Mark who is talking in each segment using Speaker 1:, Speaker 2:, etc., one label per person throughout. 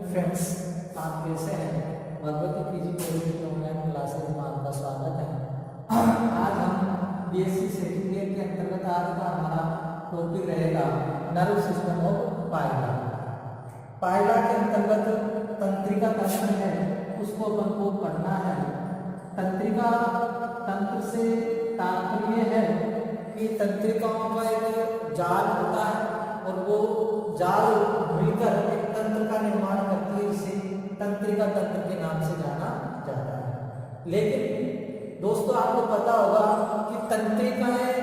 Speaker 1: Friends, आप कैसे हैं? भगवती पीजी कॉलेज की ऑनलाइन क्लासेज में आपका स्वागत है। आज हम बीएससी सेकंड ईयर के अंतर्गत आज का हमारा टॉपिक रहेगा नर्व सिस्टम ऑफ पाइला। पाइला के अंतर्गत तंत्रिका तंत्र है, उसको अपन को पढ़ना है। तंत्रिका तंत्र से तात्पर्य है कि तंत्रिकाओं का एक जाल होता है और वो जाल मिलकर एक तंत्र का निर्माण करती है, जिसे तंत्रिका तंत्र के नाम से जाना जाता है। लेकिन दोस्तों, आपको पता होगा कि तंत्रिकाएं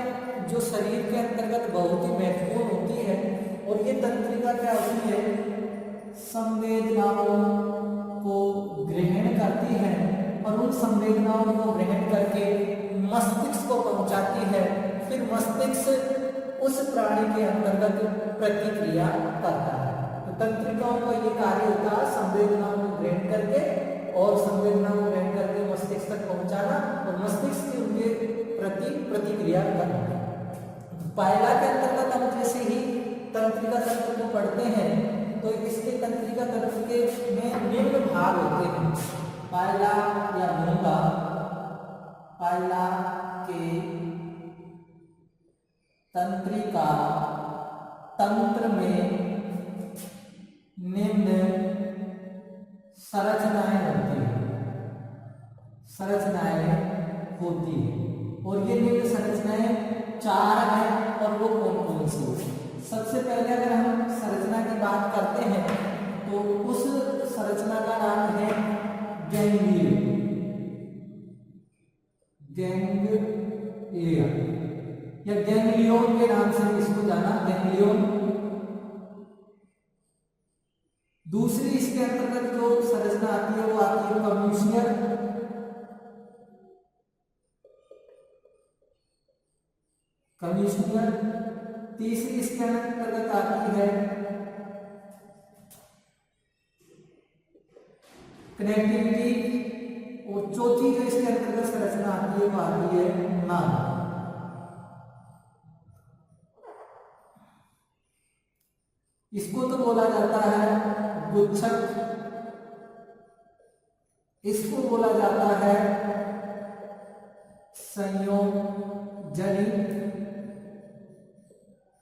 Speaker 1: जो शरीर के अंतर्गत बहुत ही महत्वपूर्ण होती है, और ये तंत्रिका क्या होती है, संवेदनाओं को ग्रहण करती है और उन संवेदनाओं को ग्रहण करके मस्तिष्क को पहुंचाती है। फिर मस्तिष्क उस प्राणी के अंतर्गत प्रतिक्रिया करता है। तो तंत्रिकाओं का ये कार्य होता है संवेदनाओं को ग्रहण करके और संवेदनाओं को ग्रहण करके मस्तिष्क तक पहुंचाना और मस्तिष्क की उनके प्रति प्रतिक्रिया करना। पाइला के अंतर्गत हम जैसे ही तंत्रिका तंत्र को पढ़ते हैं तो इसके तंत्रिका तंत्र के में निम्न भाग होते हैं। पाइला या मूंगा, पाइला के तंत्रिका तंत्र में निम्न संरचनाएं होती हैं, और ये निम्न संरचनाएं 4 हैं। और वो कौन कौन सी? सबसे पहले अगर हम संरचना की बात करते हैं तो उस संरचना का नाम है गैंग्लियन। या गैंग्लियोन के नाम से इसको जाना, गैंग्लियोन। दूसरी इसके अंतर्गत जो संरचना आती है वो आती है कम्यूशनियर। तीसरी इसके अंतर्गत आती है कनेक्टिविटी, और चौथी जो इसके अंतर्गत संरचना आती है वो आती है नाम। इसको तो बोला जाता है गुच्छक, इसको बोला जाता है संयोजनी,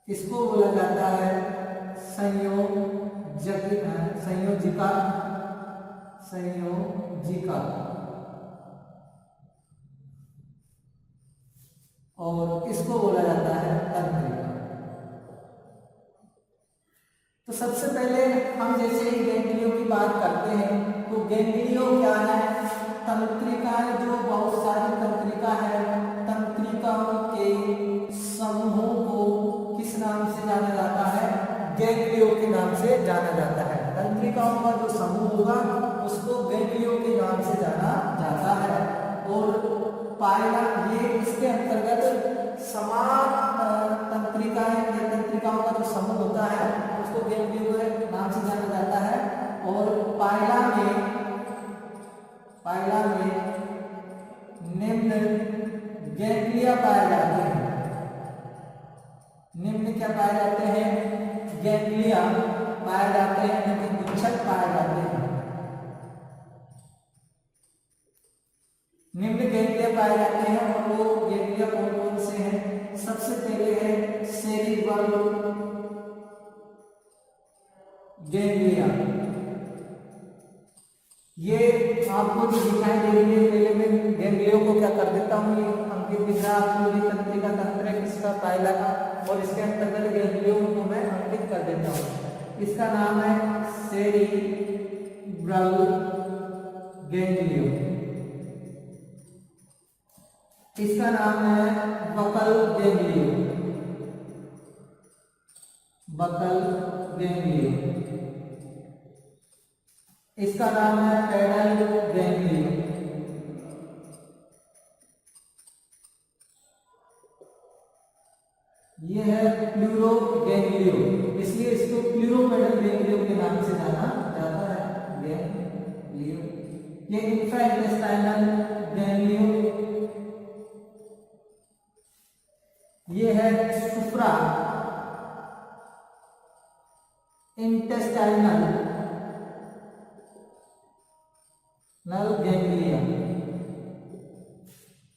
Speaker 1: इसको बोला जाता है संयोजिका, और इसको बोला जाता है तंत्रिका। तो सबसे पहले हम जैसे ही गैंग्लियो की बात करते हैं तो गैंग्लियो क्या है? तंत्रिकाएं, जो बहुत सारी तंत्रिका है, तंत्रिकाओं के समूहों को किस नाम से जाना जाता है? गैंग्लियो के नाम से जाना जाता है। तंत्रिकाओं का जो समूह होगा उसको गैंग्लियो के नाम से जाना जाता है। और पाइला, ये इसके अंतर्गत समान तंत्रिकाएं या तंत्रिकाओं का जो समूह होता है उसको गैंग्लियो के नाम से जाना जाता है। और पाइला में निम्न गैंग्लिया पाए जाते हैं। निम्न क्या पाए जाते हैं? गैंग्लिया पाए जाते हैं, यानी गुच्छक पाए जाते हैं। निम्न गैंग्लिया पाए जाते हैं, और वो गैंग्लिया कौन कौन से हैं? सबसे पहले है सेरिब्रल गैंग्लिया। ये आपको जो दिखाई दे रही है, पहले मैं गैंग्लियो को क्या कर देता हूँ, ये अंकित दिख रहा है आपको, तंत्रिका तंत्र है किसका? पाइला का, और इसके अंतर्गत गैंग्लियो को मैं अंकित कर देता हूँ। इसका नाम है सेरिब्रल गैंग्लियो, इसका नाम है बकल गैंग्लियो, इसका नाम है पेडल गैंग्लियो, ये है प्लूरो गैंग्लियो, इसलिए इसको प्लूरोपेडल गैंग्लियो के नाम से जाना जाता है। गैंग्लियो, ये इंफ्राइंटेस्टाइनल गैंग्लियो, ये है सुप्रा इंटेस्टाइनल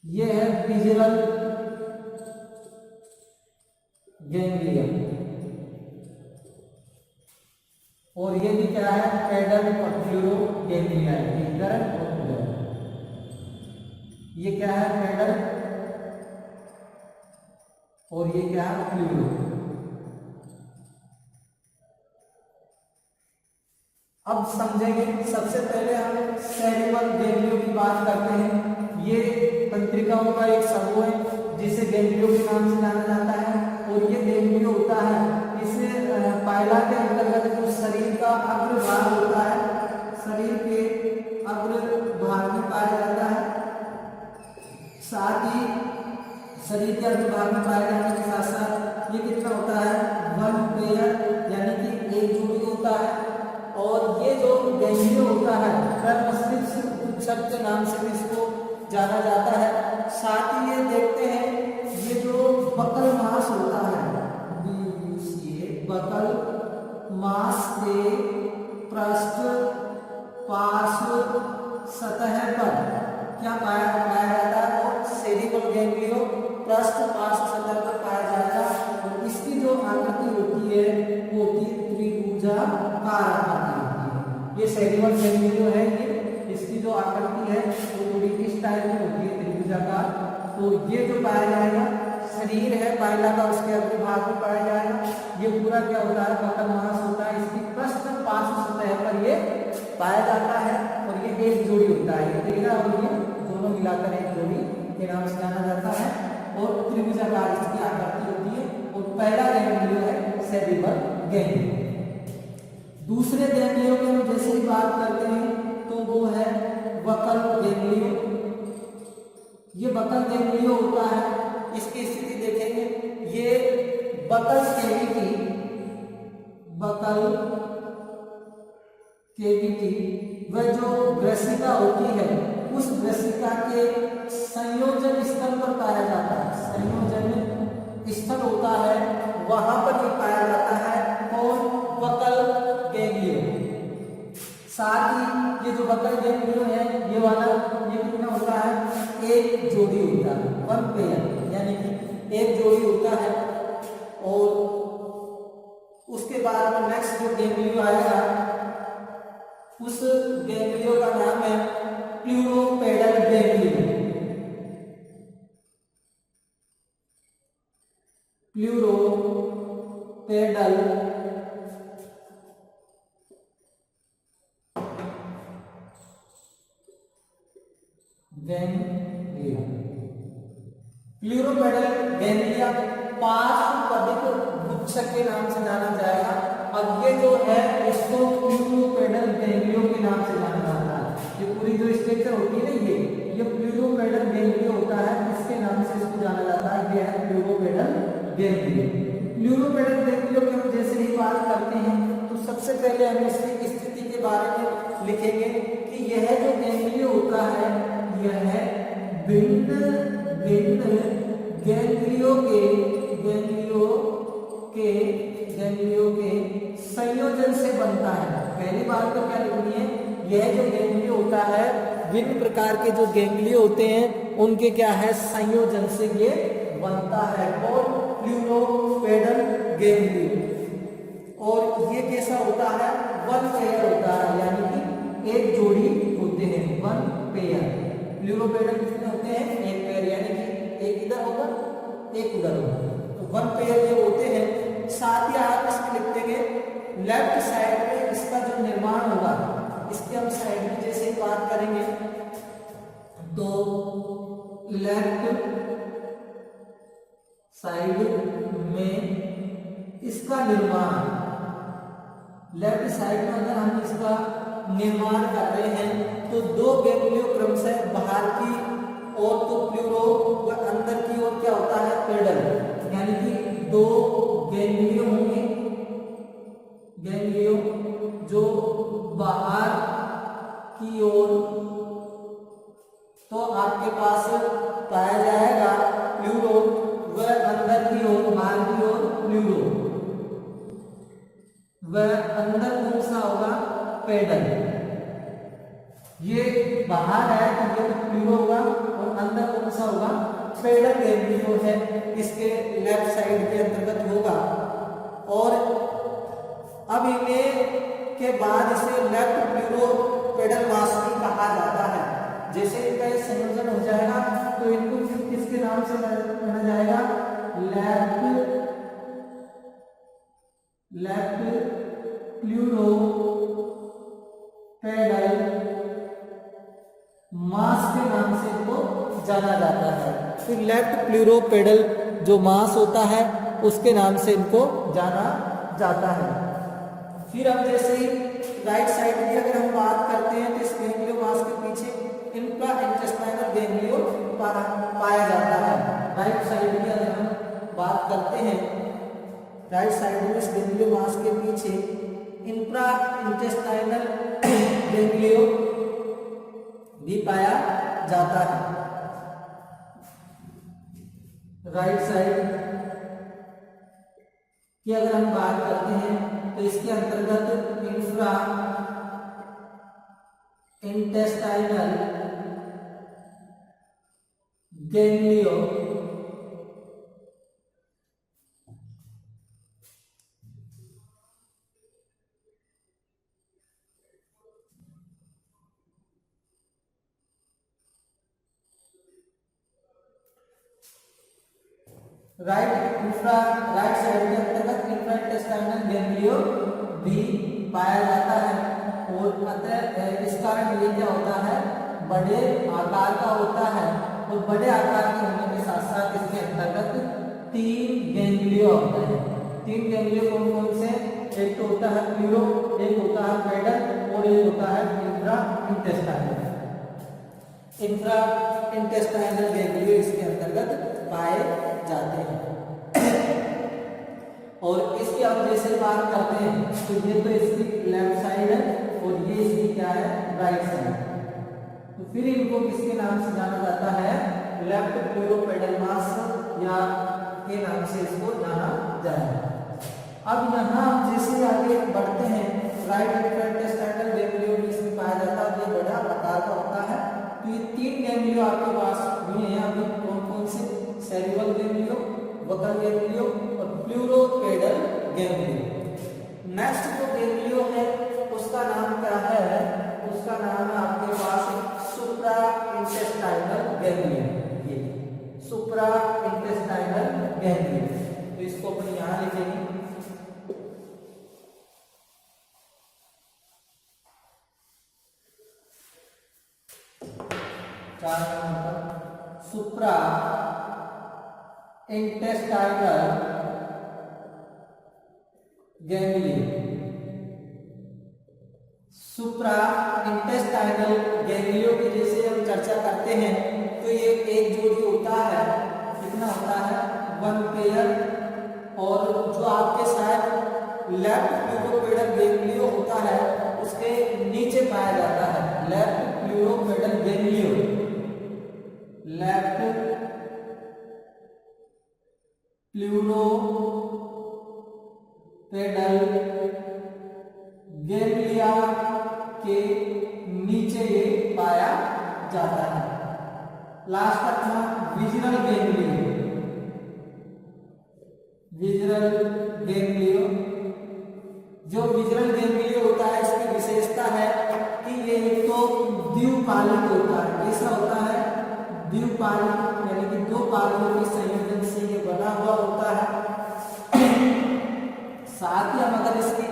Speaker 1: ये है विजुअल गैंग्लिया, और ये भी क्या है, पेडल और फ्लूरो गैंग्लिया है, इधर और उधर। ये क्या है, पेडल, और ये क्या है, फ्लूरो। अब समझेंगे, सबसे पहले हम सेरेब्रल गैंग्लियो की बात करते हैं। ये तंत्रिकाओं का एक समूह है जिसे गैंग्लियो के नाम से जाना जाता है, और ये गैंग्लियो होता है, इसे पाइला के अंतर्गत जो शरीर का अग्र भाग होता है, शरीर के अग्र भाग में पाया जाता है। साथ ही शरीर के अग्र भाग में पाए जाने के साथ साथ ये कितना होता है, 1 पेयर, यानी कि एक जोड़ी होता है। और ये जो गैंग्लियो होता है वह मस्तिष्क गुच्छक के नाम से भी इसको जाना जाता है। साथ ही ये देखते हैं, ये जो बकल मांस होता है, बकल मांस के पृष्ठ पार्श्व सतह पर क्या पाया जाता है, और सेरेब्रल गैंग्लियो पृष्ठ पार्श्व सतह पर पाया जाता है। और इसकी जो आकृति होती है वो होती है त्रिभुजाकार आकृति होती है। ये सेरेब्रल गैंग्लियो है, ये इसकी जो आकृति है वो थोड़ी इस टाइप में होती है, त्रिभुजाकार। तो ये जो पाया जाएगा शरीर है पाइला का, उसके अग्र भाग में पाया जाएगा। ये पूरा क्या होता है, बकल मांस होता है, इसकी पृष्ठ पार्श्व सतह पर ये पाया जाता है। और ये एक जोड़ी होता है, ये तेरा और ये दोनों मिलाकर एक जोड़ी के नाम से जाना जाता है, और त्रिभुजाकार इसकी आकृति होती है। और पहला गैंग्लियो है सेरेब्रल गैंग्लियो। दूसरे गैंग्लियो की हम जैसे ही बात करते हैं तो वो है बकल गैंग्लियो। ये बकल गैंग्लियो होता है, इसकी स्थिति देखेंगे, ये बकल केविटी वह जो ग्रसिका होती है, उस ग्रसिका के संयोजन स्थल पर पाया जाता है। संयोजन स्थल होता है वहां पर ये पाया जाता है, और बकल गैंग्लियो। साथ ही ये जो बकल गैंग्लियो है, ये वाला ये कितना होता है, एक जोड़ी होता है, 1 पेयर, यानी कि एक जोड़ी होता है। और उसके बाद में नेक्स्ट जो गैंग्लियो आएगा, उस गैंग्लियो का नाम है pleuropedal गैंग्लियो। Pleuropedal ganglia. Pleuropedal ganglia पार्श्वपदिक गुच्छक के नाम से जाना जाएगा। अब ये जो है इसको प्लूरोपेडल गैंग्लियो के नाम से जाना जाता है। ये पूरी जो स्ट्रक्चर होती है ना, ये प्लूरोपेडल गैंग्लियो होता है, इसके नाम से इसको जाना जाता है। ये है प्लूरोपेडल गैंग्लियो। प्लूरोपेडल गैंग्लियो की हम जैसे ही बात करते हैं तो सबसे पहले हम इसकी स्थिति के बारे में लिखेंगे कि यह जो गैंग्लियो होता है, यह भिन्न भिन्न गैंग्लियो के संयोजन से बनता है। पहली बात तो क्या लिखनी है, यह जो गैंग्लियो होता है, विभिन्न प्रकार के जो गैंग्लियो होते हैं उनके क्या है, संयोजन से ये बनता है, और प्लूरोपेडल गैंग्लियो। और ये कैसा होता है, 1 पेयर होता है, यानी कि एक जोड़ी होते हैं, 1 पेयर। प्लूरोपेडल कितने होते हैं, एक पेयर, यानी कि एक इधर होगा एक उधर होगा, तो 1 पेयर ये होते हैं। साथ ही आप इसमें लिख देंगे लेफ्ट साइड में इसका जो निर्माण होगा, इसके हम साइड में जैसे ही बात करेंगे तो लेफ्ट साइड में इसका निर्माण, लेफ्ट साइड में अगर हम इसका निर्माण कर रहे हैं तो 2 गैंग्लियो क्रमशः बाहर की ओर तो प्लूरो व अंदर की ओर क्या होता है, पेडल, यानी कि 2 गैंग्लियो होंगे, गैंग्लियो जो बाहर की ओर तो आपके पास पाया जाएगा प्लूरो, व अंदर की ओर बाहर की ओर प्लूरो, व अंदर कौन सा होगा, पेडल। ये बाहर है तो ये प्लूरो होगा, और अंदर कौन सा होगा, नाम से जाना जाएगा लेफ्ट प्लूरो पेडल मास के नाम से इनको जाना जाता है। फिर लेफ्ट प्लूरो पेडल जो मास होता है उसके नाम से इनको जाना जाता है। फिर अब जैसे ही राइट साइड की अगर हम बात करते हैं तो इस गैंग्लियो मास के पीछे इंफ्रा इंटेस्टाइनल गैंग्लियो पाया जाता है। राइट साइड की अगर हम बात करते हैं, राइट साइड में इस गैंग्लियो मास के पीछे इंफ्रा इंटेस्टाइनल गैंग्लियो भी पाया जाता है। राइट साइड की अगर हम बात करते हैं तो इसके अंतर्गत इंफ्रा इंटेस्टाइनल गैंग्लियो राइट साइड के अंतर्गत इंफ्रा इंटेस्टाइनल गैंग्लियो भी पाया जाता है। और अतः इस कारण ये क्या होता है, बड़े आकार का होता है। और बड़े आकार के होने के साथ साथ इसके अंतर्गत 3 गैंग्लियो होते हैं। 3 गैंग्लियो कौन कौन से? एक तो होता है प्लूरो, एक होता है पेडल और एक होता है इंफ्रा इंटेस्टाइनल। इंफ्रा इंटेस्टाइनल गैंग्लियो इसके अंतर्गत पाए जाते हैं। और इसकी हम जैसे बात करते हैं तो ये तो इसकी लेफ्ट साइड है और ये इसकी क्या है, राइट साइड। तो फिर इनको किसके नाम से जाना जाता है? लेफ्ट प्लूरो पेडल मास या के नाम से इसको जाना जाएगा। अब यहाँ जैसे आगे बढ़ते हैं, राइट इंटेस्टाइनल गैंग्लियो भी इसमें पाया जाता है। ये बड़ा आकार का होता है। तो ये 3 गैंग्लियो आपके पास भी हैं। अभी कौन कौन से? सेरिबल गैंग्लियो, वकल गैंग्लियो और प्लूरोपेडल गैंग्लियो। नेक्स्ट जो गैंग्लियो है उसका नाम क्या है? उसका नाम है आपके पास सुप्रा इंटेस्टाइनल गैंग्लियो। ये सुप्रा इंटेस्टाइनल गैंग्लियो, तो इसको अपने यहां लिखेंगे। सुप्रा इंटेस्टाइनल गैंग्लियो। सुप्रा इंटेस्टाइनल गैंग्लियो की जैसे हम चर्चा करते हैं तो ये एक जोड़ी होता है। कितना होता है? 1 पेयर। और जो आपके साथ लेफ्ट प्लूरोपेडल गैंग्लियो होता है उसके नीचे पाया जाता है। Left pleuropedal गैंग्लियो, left pleuropedal ganglia के नीचे ये पाया जाता है। लास्ट अपना विजरल गैंग्लियो। विजरल गैंग्लियो, जो विजरल गैंग्लियो होता है इसकी विशेषता है कि ये एक तो द्विपालिक होता है। कैसा होता है? द्विपालिक, यानी कि 2 पालियों के संयोजन से ये बना हुआ होता है। साथ ही हम अगर इसकी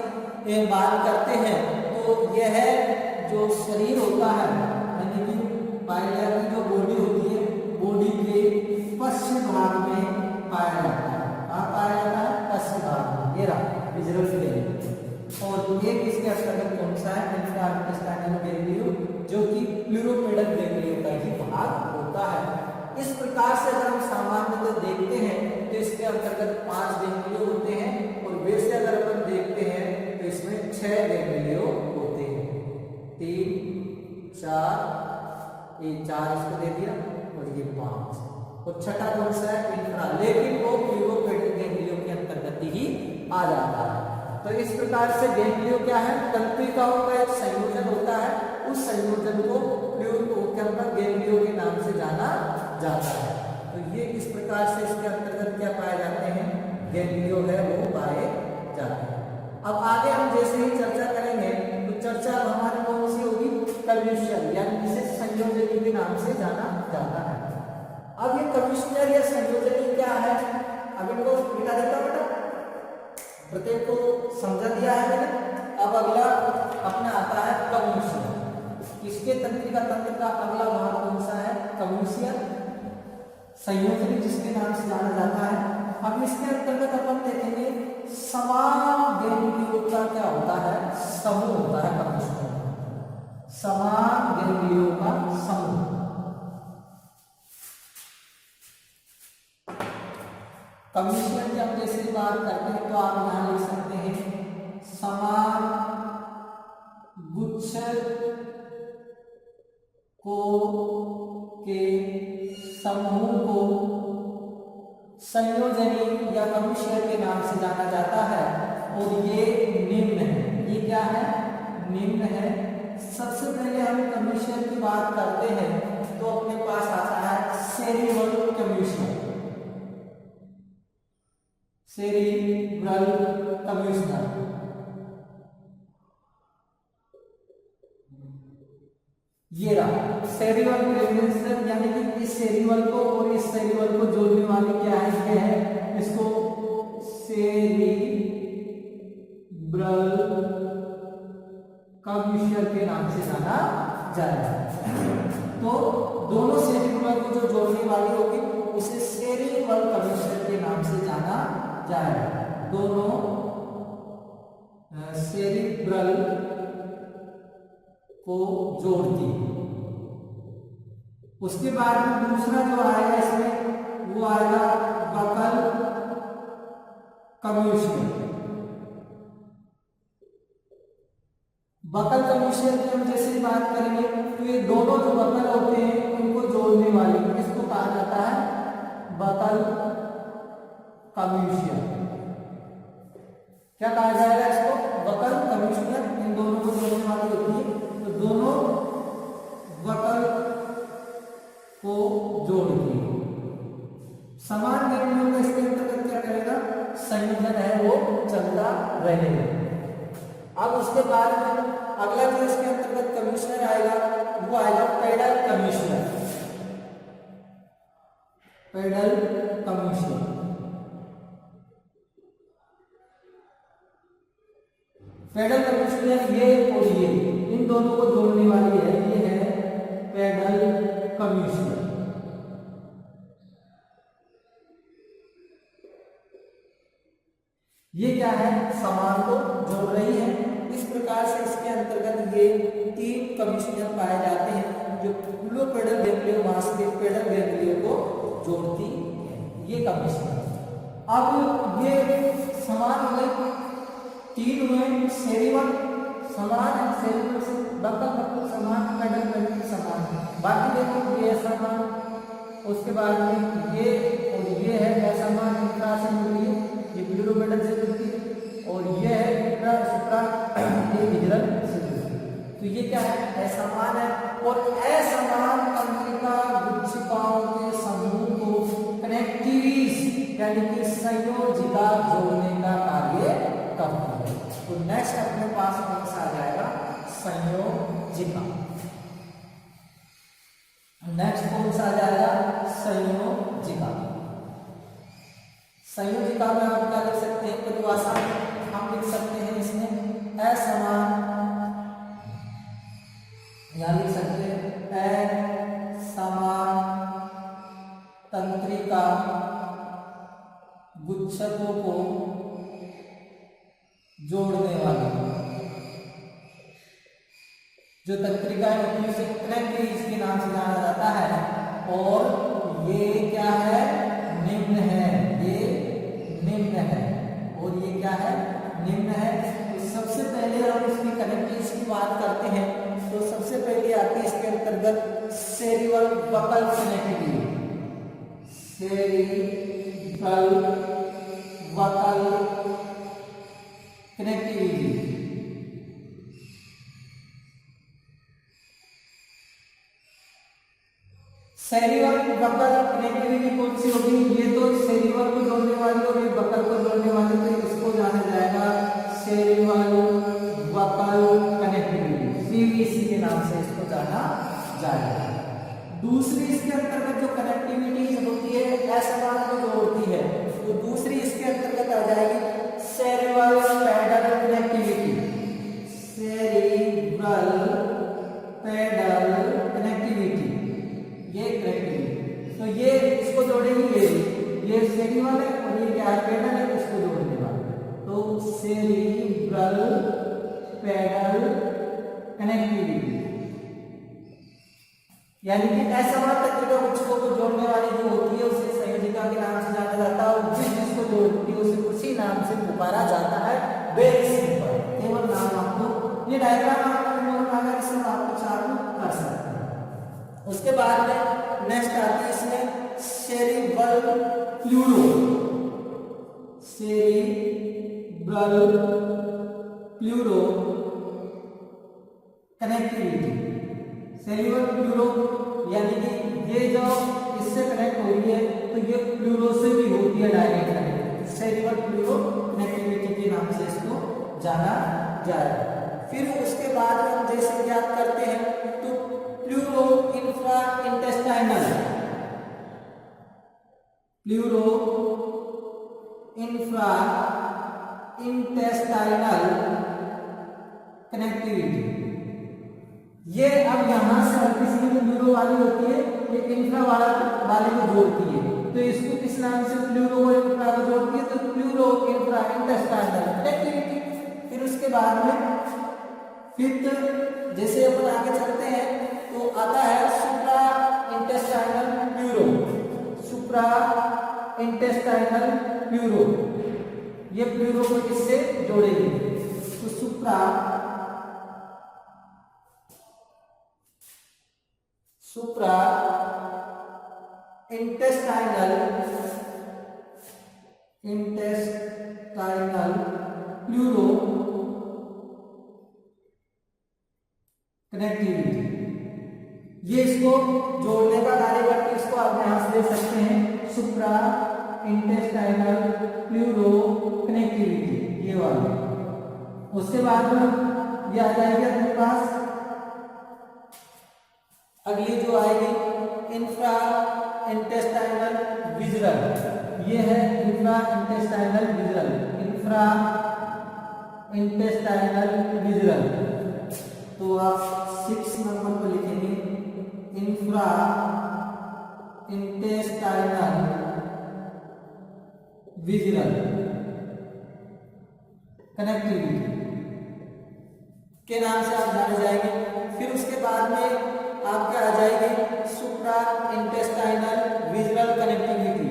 Speaker 1: बात करते हैं तो यह जो शरीर होता है, यानी कि पाइला की जो बॉडी होती है, बॉडी के पश्चिम भाग में पाया जाता है। कहाँ पाया जाता है? पश्चिम भाग में। ये रहा विजरल गैंग्लियो। और एक इसके अंतर्गत कौन सा है? इंफ्रा इंटेस्टाइनल गैंग्लियो, जो कि प्लूरोपेडल गैंग्लियो का ही भाग होता है। इस प्रकार से अगर हम सामान्यतः देखते हैं तो इसके अंतर्गत 5 गैंग्लियो होते हैं। और वैसे अगर अपन देखते हैं तो इसमें 6 गैंग्लियो होते हैं। 3, 4, ये 4 इसको दे दिया और ये 5। और छठा कौन सा है? इंफ्रा, लेकिन वो प्लूरोपेडल गैंग्लियो के अंतर्गत ही आ जाता है। तो इस प्रकार से गैंग्लियो क्या है? तंत्रिकाओं का एक संयोजन होता है। उस संयोजन को गैंग्लियो के नाम से जाना जाता है। तो ये इस प्रकार से इसके अंतर्गत क्या पाए जाते हैं? गैंग्लियो है वो पाए जाते हैं। अब आगे हम जैसे ही चर्चा करेंगे तो चर्चा हमारी कौन सी होगी? कम्युनिशन, यानी इसे संयोजन के नाम से जाना जाता है। अब ये कमिश्नर या संयोजनी क्या है, अब इनको मिटा देता हूं बेटा, प्रत्येक को समझा दिया है मैंने। अब अगला अपना आता है कम्यूशियर। इसके तंत्रिका तंत्र का अगला भाग कौन सा है, कम्यूशियर, संयोजनी जिसके नाम से जाना जाता है। अब इसके अंतर्गत अपन देखेंगे समान गैंग्लियों का क्या होता है, समूह होता है कम्यूशियर, समान गैंग्लियों का समूह। कम्यूशियर की हम जैसे बात करते हैं तो आप यहां लिख सकते हैं समान गुच्छ को के समूह को संयोजनी या कम्यूशियर के नाम से जाना जाता है। और ये निम्न है, ये क्या है, निम्न है। सबसे पहले हम कम्यूशियर की बात करते हैं तो अपने पास आता है सेरिब्रल कम्यूशियर, सेरिब्रल कम्यूशियर। ये रहा सेरिब्रल कम्यूशियर, यानी कि इस सेरिब्रल को और इस सेरिब्रल को जोड़ने वाली क्या है, ये है, इसको सेरिब्रल कम्यूशियर के नाम से जाना जाएगा। तो दोनों सेरिब्रल को जो जोड़ने वाली होगी उसे सेरिब्रल कम्यूशियर के नाम से जाना जाएगा। दोनों सेरिब्रल को जोड़ती है। उसके बाद में दूसरा जो आएगा इसमें वो आएगा बकल कम्यूशियर। बकल कम्यूशियर की हम जैसे बात करेंगे तो ये दोनों जो बकल होते हैं उनको जोड़ने वाली, इसको कहा जाता है बकल कम्यूशियर। क्या कहा जाएगा इसको, बकल कम्यूशियर। इन दोनों को जोड़ने वाली होती है, तो दोनों बकल को जोड़ती है। समान गैंग्लियों का इसके अंतर्गत क्या करेगा, संयोजन है वो चलता रहेगा। अब उसके बाद में अगला जो इसके अंतर्गत कम्यूशियर आएगा वो आएगा पेडल कम्यूशियर, पेडल कम्यूशियर। पेडल कम्यूशियर ये और ये इन दोनों को जोड़ने वाली है, ये है पेडल कम्यूशियर। ये क्या है, समान को जोड़ रही है। इस प्रकार से इसके अंतर्गत ये तीन कम्यूशियर पाए जाते हैं जो फ्लो पेडल गैंग्लियो मास्केट पेडल गैंग्लियो को जोड़ती है, ये कम्यूशियर। अब ये समान हो गए, तीन हुए, सेरिब्रल समान है, सेरिब्रल से बकल समान, पेडल पेडल समान, बाकी देखो ये समान, उसके बाद में ये और ये है असमान, इंट्रा से जुड़ी है, ये ब्लू पेडल से जुड़ती है, और ये है इंट्रा सुप्रा ये विजरल से जुड़ती है। तो ये क्या है, असमान है। और असमान तंत्रिका गुच्छिकाओं के समूह को कनेक्टिविटीज यानी कि संयोजिका जोड़ने का कार्य करती है। तो नेक्स्ट अपने पास कौन सा आ जाएगा, संयोजिका। नेक्स्ट कौन सा आ जाएगा, संयोजिका। संयोजिका में आप क्या लिख सकते हैं, परिभाषा हम लिख सकते हैं इसमें असमान, यहां लिख सकते हैं असमान तंत्रिका गुच्छकों को जोड़ने वाली जो तंत्रिकाएं होती है उसे कनेक्टिविटीज के नाम से जाना जाता है। और ये क्या है, निम्न है, ये निम्न है, और ये क्या है, निम्न है। तो सबसे पहले हम इसकी कनेक्टिविटीज की बात करते हैं तो सबसे पहले आती है इसके अंतर्गत cerebral buccal connectivity, cerebral buccal connectivity. Cerebral buccal connectivity कौन सी होगी, ये तो सेरिब्रल को जोड़ने वाली और ये बकल को जोड़ने वाली, तो इसको जाना जाएगा सेरिब्रल बकल कनेक्टिविटी, सीवीसी के नाम से इसको जाना जाएगा। दूसरी इसके अंतर्गत जो कनेक्टिविटी होती है सेरिबल है और ये क्या है, पेडल है, इसको जोड़ने वाला। तो सेरिब्रल पेडल कनेक्टिविटी, यानी कि असमान तंत्रिका गुच्छकों को जोड़ने वाली जो होती है उसे संयोजिका के नाम से जाना जाता है, और जिसको जोड़ती है उसे उसी नाम से पुकारा जाता है। वेरी सिंपल, केवल नाम आपको, ये डायग्राम आपको अगर इसमें आपको चालू कर सकते हैं। उसके बाद में नेक्स्ट आती है इसमें cerebral pleuro, cerebral pleuro connectivity. Cerebral pleuro यानी कि ये जो इससे कनेक्ट हो रही है तो ये प्लूरो से भी होती है direct connect, cerebral pleuro connectivity के नाम से इसको जाना जाएगा। फिर उसके बाद हम जैसे ज्ञात करते हैं तो pleuro infra intestinal, pleuro infra intestinal connectivity, ये अब यहां से हर किसी की प्लूरो वाली होती है, ये इंफ्रा वाले को जोड़ती है, तो इसको किस नाम से प्लूरो और इंफ्रा को जोड़ती है, तो प्लूरो इंफ्रा इंटेस्टाइनल कनेक्टिविटी। फिर उसके बाद में फिफ्थ जैसे अपन आगे चलते हैं तो आता है सुप्रा इंटेस्टाइनल प्लूरो, सुप्रा इंटेस्टाइनल प्लूरो, ये प्लूरो को किससे जोड़ेगी, तो सुप्रा सुप्रा इंटेस्टाइनल प्लूरो कनेक्टिविटी, ये इसको जोड़ने का कार्य करके इसको आप यहां से देख सकते हैं, सुप्रा इंटेस्टाइनल प्लूरो कनेक्टिविटी, ये वाला। उसके बाद में ये आ जाएगी अपने पास अगली जो आएगी इंफ्रा इंटेस्टाइनल विजरल, ये है infra intestinal visceral, infra intestinal visceral. तो आप 6 नंबर पर लिखेंगे इंफ्रा इंटेस्टाइनल विजरल कनेक्टिविटी के नाम से आप जाने जाएंगे। फिर उसके बाद में आपके आ जाएगी सुप्रा इंटेस्टाइनल विजरल कनेक्टिविटी,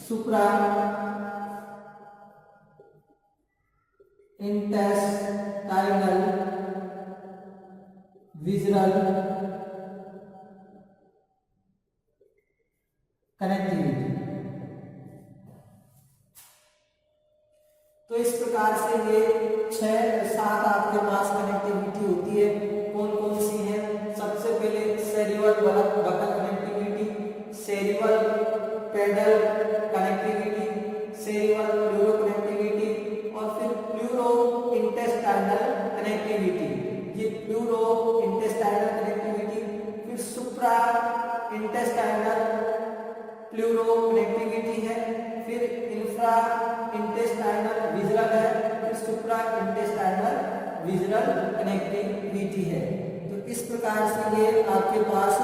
Speaker 1: सुप्रा इंटेस्टाइनल विजरल कनेक्टिविटी। तो इस प्रकार से ये 6-7 आपके पास कनेक्टिविटी होती है। कौन कौन सी है? सबसे पहले cerebral buccal connectivity, cerebral pedal connectivity, cerebral pleuro connectivity और फिर प्लूरो इंटेस्टाइनल कनेक्टिविटी। ये प्लूरो इंटेस्टाइनल कनेक्टिविटी, फिर सुप्रा इंटेस्टाइनल प्लूरो कनेक्टिविटी है, फिर इंफ्रा इंटेस्टाइनल विजरल है, फिर सुप्रा इंटेस्टाइनल विजरल कनेक्टिविटी है। तो इस प्रकार से ये आपके पास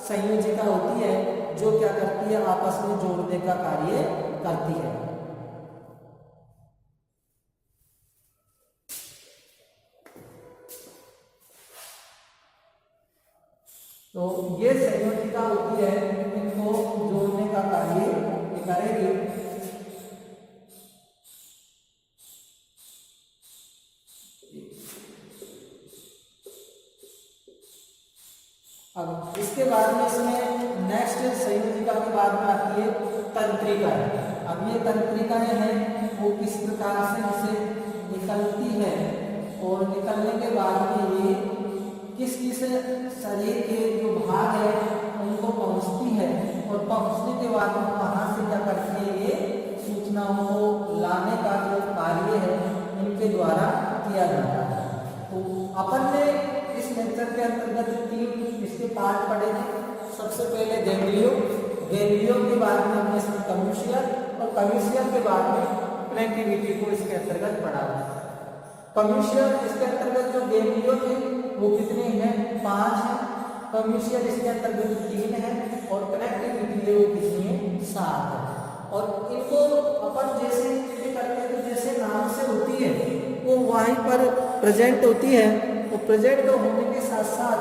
Speaker 1: संयोजिका होती है जो क्या करती है, आपस में जोड़ने का कार्य करती है। तो ये संयोजिका होती है, इनको जोड़ने का कार्य करेगी। अब इसके बाद में इसमें नेक्स्ट संयोजिका के बाद में आती है तंत्रिका। अब ये तंत्रिकाएं हैं वो किस प्रकार से इसे निकलती है और निकलने के बाद में ये किस किस शरीर के जो भाग है उनको पहुंचती है और पहुंचने के बाद में वहां से क्या करती है, ये सूचनाओं को लाने का जो कार्य है इनके द्वारा किया जाता है। तो अपन ने इस लेक्चर के अंतर्गत 3 इसके पार्ट पढ़े थे। सबसे पहले गैंग्लियो, गैंग्लियो के बाद में हमने इसमें कम्यूशियर और कम्यूशियर के बाद में कनेक्टिविटी को इसके अंतर्गत पढ़ा। कम्यूशियर इसके अंतर्गत जो गैंग्लियो थे वो कितने हैं? 5 हैं। कम्यूशियर इसके अंतर्गत 3 है और कनेक्टिविटी है वो कितनी है? 7 है। और इनको अपन जैसे ये करते हैं तो जैसे नाम से होती है वो वहीं पर प्रेजेंट होती है, वो प्रेजेंट होने के साथ साथ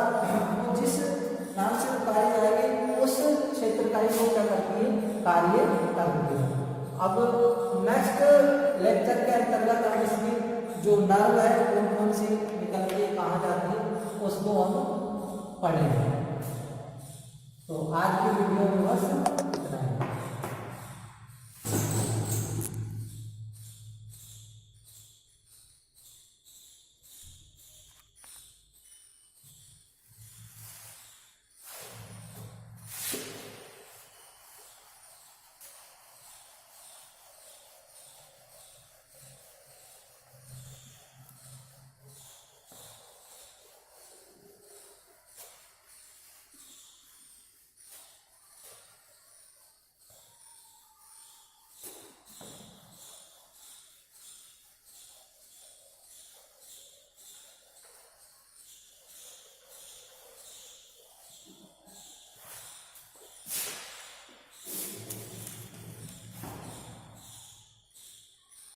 Speaker 1: वो जिस नाम से पुकारी जाएगी उस क्षेत्र का ही वो क्या करती है, कार्य करती है। अब नेक्स्ट लेक्चर के अंतर्गत हम इसकी जो नर्व है कौन कौन सी निकल के कहाँ जाती है उसको हम पढ़ेंगे। तो आज की वीडियो में बस